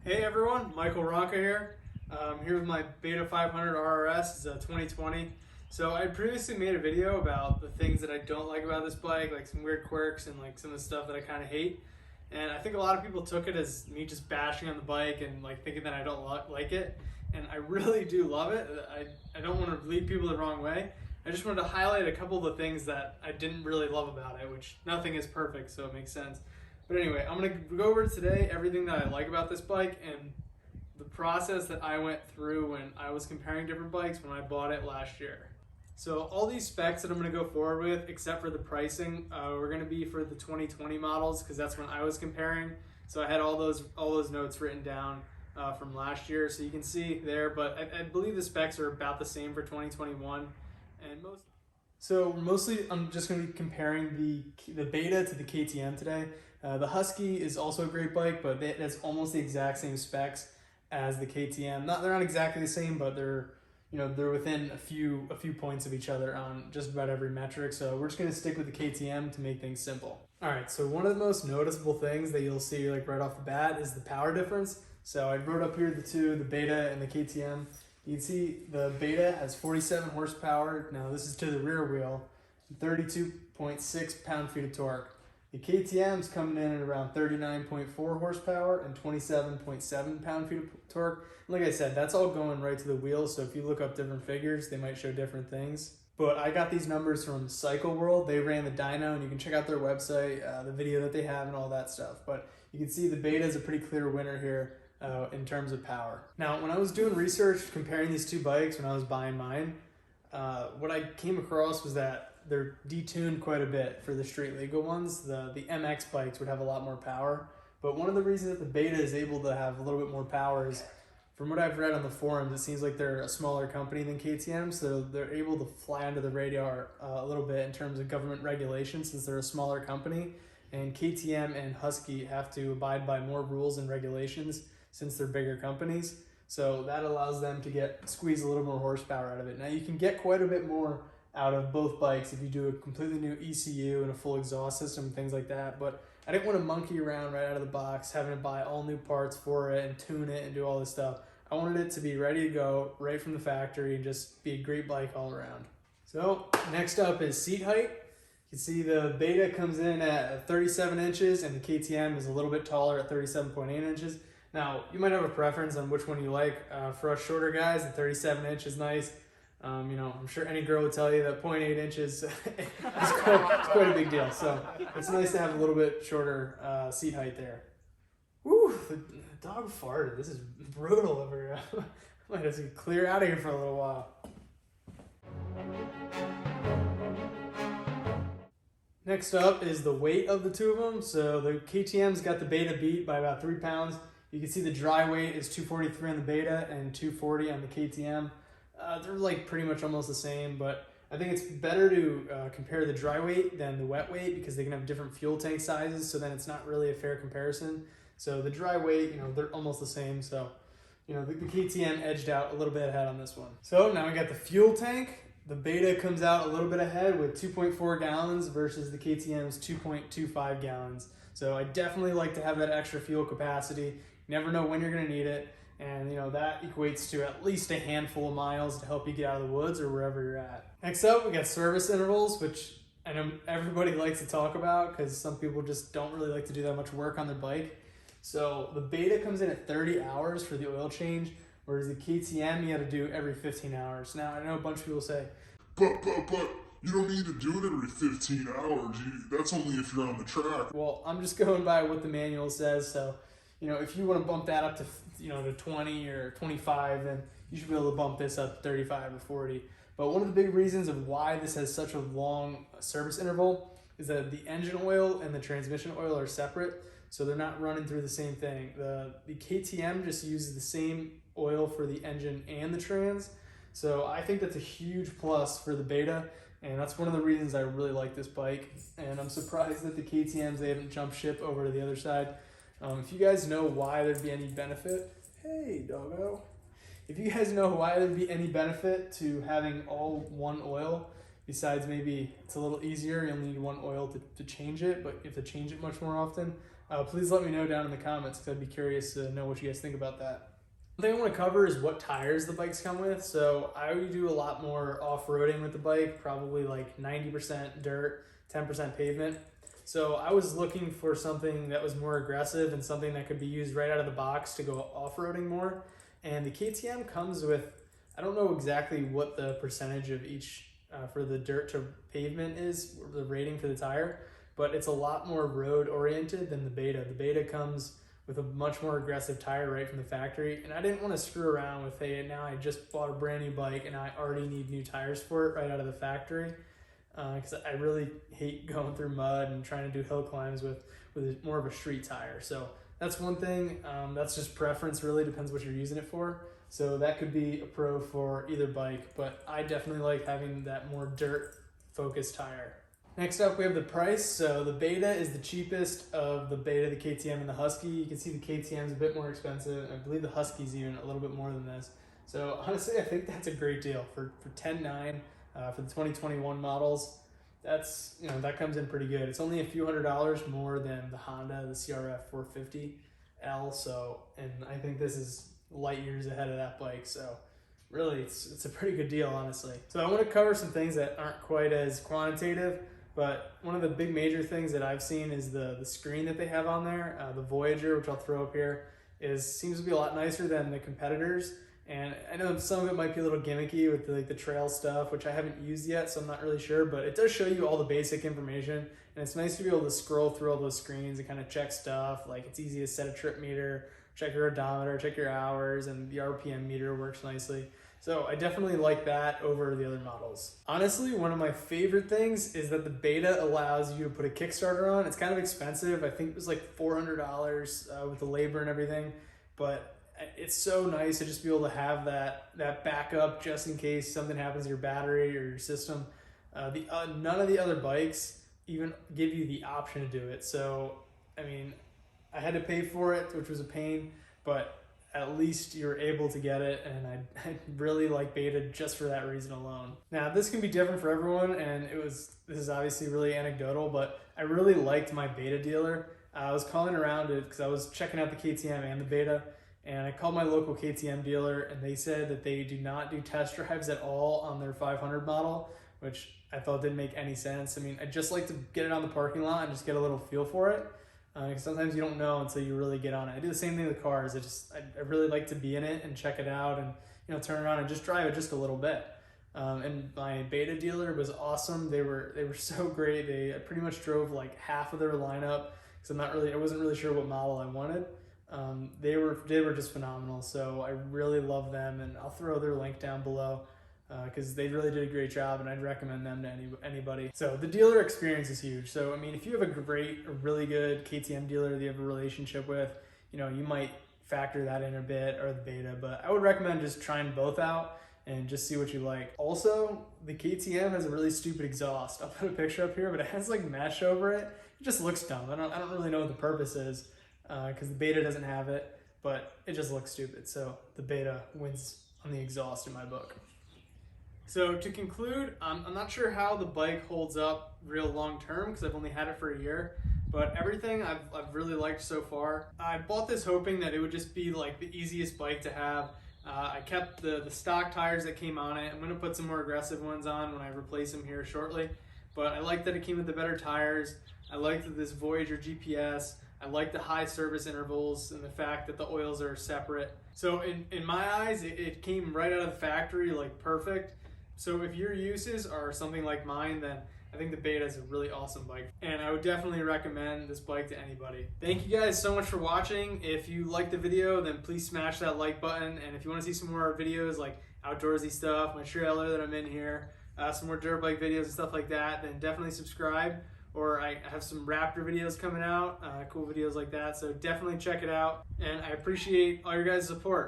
Hey everyone, Michael Ronca here. I'm here with my Beta 500 RRS. It's a 2020. So I previously made a video about the things that I don't like about this bike, like some weird quirks and like some of the stuff that I kind of hate. And I think a lot of people took it as me just bashing on the bike and like thinking that I don't like it. And I really do love it. I don't want to lead people the wrong way. I just wanted to highlight a couple of the things that I didn't really love about it, which nothing is perfect, so it makes sense. But anyway, I'm going to go over today everything that I like about this bike and the process that I went through when I was comparing different bikes when I bought it last year. So all these specs that I'm going to go forward with, except for the pricing, were going to be for the 2020 models because that's when I was comparing. So I had all those notes written down from last year, so you can see there. But I believe the specs are about the same for 2021, and mostly I'm just going to be comparing the Beta to the KTM today. The Husky is also a great bike, but that's almost the exact same specs as the KTM. They're not exactly the same, but they're within a few points of each other on just about every metric. So we're just going to stick with the KTM to make things simple. All right, so one of the most noticeable things that you'll see like right off the bat is the power difference. So I wrote up here the Beta and the KTM. You can see the Beta has 47 horsepower. Now this is to the rear wheel, 32.6 pound-feet of torque. The KTM's coming in at around 39.4 horsepower and 27.7 pound-feet of torque. Like I said, that's all going right to the wheel, so if you look up different figures, they might show different things. But I got these numbers from CycleWorld. They ran the dyno, and you can check out their website, the video that they have, and all that stuff. But you can see the Beta is a pretty clear winner here in terms of power. Now, when I was doing research comparing these two bikes when I was buying mine, what I came across was that they're detuned quite a bit for the street legal ones. The MX bikes would have a lot more power, but one of the reasons that the Beta is able to have a little bit more power is, from what I've read on the forums, it seems like they're a smaller company than KTM, so they're able to fly under the radar a little bit in terms of government regulations since they're a smaller company, and KTM and Husky have to abide by more rules and regulations since they're bigger companies. So that allows them to squeeze a little more horsepower out of it. Now you can get quite a bit more out of both bikes if you do a completely new ECU and a full exhaust system and things like that, but I didn't want to monkey around right out of the box having to buy all new parts for it and tune it and do all this stuff. I wanted it to be ready to go right from the factory and just be a great bike all around. So next up is seat height. You can see the Beta comes in at 37 inches and the KTM is a little bit taller at 37.8 inches. Now, you might have a preference on which one you like. For us shorter guys, the 37 inch is nice. I'm sure any girl would tell you that 0.8 inches is quite a big deal. So it's nice to have a little bit shorter seat height there. Woo, the dog farted. This is brutal over here. I might have to clear out of here for a little while. Next up is the weight of the two of them. So the KTM's got the Beta beat by about 3 pounds. You can see the dry weight is 243 on the Beta and 240 on the KTM. They're like pretty much almost the same, but I think it's better to compare the dry weight than the wet weight because they can have different fuel tank sizes, so then it's not really a fair comparison. So the dry weight, they're almost the same, so the KTM edged out a little bit ahead on this one. So now we got the fuel tank. The Beta comes out a little bit ahead with 2.4 gallons versus the KTM's 2.25 gallons. So I definitely like to have that extra fuel capacity. You never know when you're going to need it. And that equates to at least a handful of miles to help you get out of the woods or wherever you're at. Next up, we got service intervals, which I know everybody likes to talk about because some people just don't really like to do that much work on their bike. So the Beta comes in at 30 hours for the oil change, whereas the KTM you got to do every 15 hours. Now, I know a bunch of people say, But you don't need to do it every 15 hours. That's only if you're on the track. Well, I'm just going by what the manual says, so if you want to bump that up to to 20 or 25, then you should be able to bump this up to 35 or 40. But one of the big reasons of why this has such a long service interval is that the engine oil and the transmission oil are separate, so they're not running through the same thing. The KTM just uses the same oil for the engine and the trans, so I think that's a huge plus for the Beta, and that's one of the reasons I really like this bike. And I'm surprised that the KTMs, they haven't jumped ship over to the other side. If you guys know why there'd be any benefit, hey doggo, if you guys know why there'd be any benefit to having all one oil, besides maybe it's a little easier, you'll need one oil to change it, but you have to change it much more often, please let me know down in the comments because I'd be curious to know what you guys think about that. One thing I want to cover is what tires the bikes come with. So I would do a lot more off-roading with the bike, probably like 90% dirt, 10% pavement. So I was looking for something that was more aggressive and something that could be used right out of the box to go off-roading more. And the KTM comes with, I don't know exactly what the percentage of each for the dirt to pavement is, the rating for the tire, but it's a lot more road oriented than the Beta. The Beta comes with a much more aggressive tire right from the factory, and I didn't want to screw around with, hey, now I just bought a brand new bike and I already need new tires for it right out of the factory, because I really hate going through mud and trying to do hill climbs with more of a street tire. So that's one thing. That's just preference, really depends what you're using it for. So that could be a pro for either bike, but I definitely like having that more dirt focused tire. Next up, we have the price. So the Beta is the cheapest of the Beta, the KTM, and the Husky. You can see the KTM is a bit more expensive. I believe the Husky's even a little bit more than this. So honestly, I think that's a great deal for $10,900 for the 2021 models. That's, that comes in pretty good. It's only a few $100s more than the Honda, the CRF 450L. So, and I think this is light years ahead of that bike. So really, it's a pretty good deal, honestly. So I want to cover some things that aren't quite as quantitative. But one of the big major things that I've seen is the screen that they have on there. The Voyager, which I'll throw up here, seems to be a lot nicer than the competitors. And I know some of it might be a little gimmicky with the trail stuff, which I haven't used yet, so I'm not really sure. But it does show you all the basic information, and it's nice to be able to scroll through all those screens and kind of check stuff. Like, it's easy to set a trip meter, check your odometer, check your hours, and the RPM meter works nicely. So I definitely like that over the other models. Honestly, one of my favorite things is that the Beta allows you to put a Kickstarter on. It's kind of expensive. I think it was like $400 with the labor and everything, but it's so nice to just be able to have that backup just in case something happens to your battery or your system. None of the other bikes even give you the option to do it. So, I mean, I had to pay for it, which was a pain, but at least you're able to get it, and I really like Beta just for that reason alone. Now, this can be different for everyone, and this is obviously really anecdotal, but I really liked my Beta dealer. I was calling around it because I was checking out the KTM and the Beta, and I called my local KTM dealer, and they said that they do not do test drives at all on their 500 model, which I thought didn't make any sense. I mean, I just like to get it on the parking lot and just get a little feel for it. Sometimes you don't know until you really get on it. I do the same thing with cars. I really like to be in it and check it out and turn around and just drive it just a little bit. And my Beta dealer was awesome. They were so great. They pretty much drove like half of their lineup because I wasn't really sure what model I wanted. They were just phenomenal. So I really love them, and I'll throw their link down below. Because they really did a great job, and I'd recommend them to anybody. So the dealer experience is huge. So I mean, if you have a really good KTM dealer that you have a relationship with, you might factor that in a bit, or the Beta, but I would recommend just trying both out and just see what you like. Also, the KTM has a really stupid exhaust. I'll put a picture up here, but it has like mesh over it. It just looks dumb. I don't really know what the purpose is, because the Beta doesn't have it, but it just looks stupid. So the Beta wins on the exhaust in my book. So to conclude, I'm not sure how the bike holds up real long term because I've only had it for a year, but everything I've really liked so far. I bought this hoping that it would just be like the easiest bike to have. I kept the stock tires that came on it. I'm going to put some more aggressive ones on when I replace them here shortly, but I like that it came with the better tires. I liked this Voyager GPS. I like the high service intervals and the fact that the oils are separate. So in my eyes, it came right out of the factory like perfect. So if your uses are something like mine, then I think the Beta is a really awesome bike, and I would definitely recommend this bike to anybody. Thank you guys so much for watching. If you liked the video, then please smash that like button, and if you want to see some more videos like outdoorsy stuff, my trailer that I'm in here, some more dirt bike videos and stuff like that, then definitely subscribe. Or I have some Raptor videos coming out, cool videos like that, so definitely check it out, and I appreciate all your guys' support.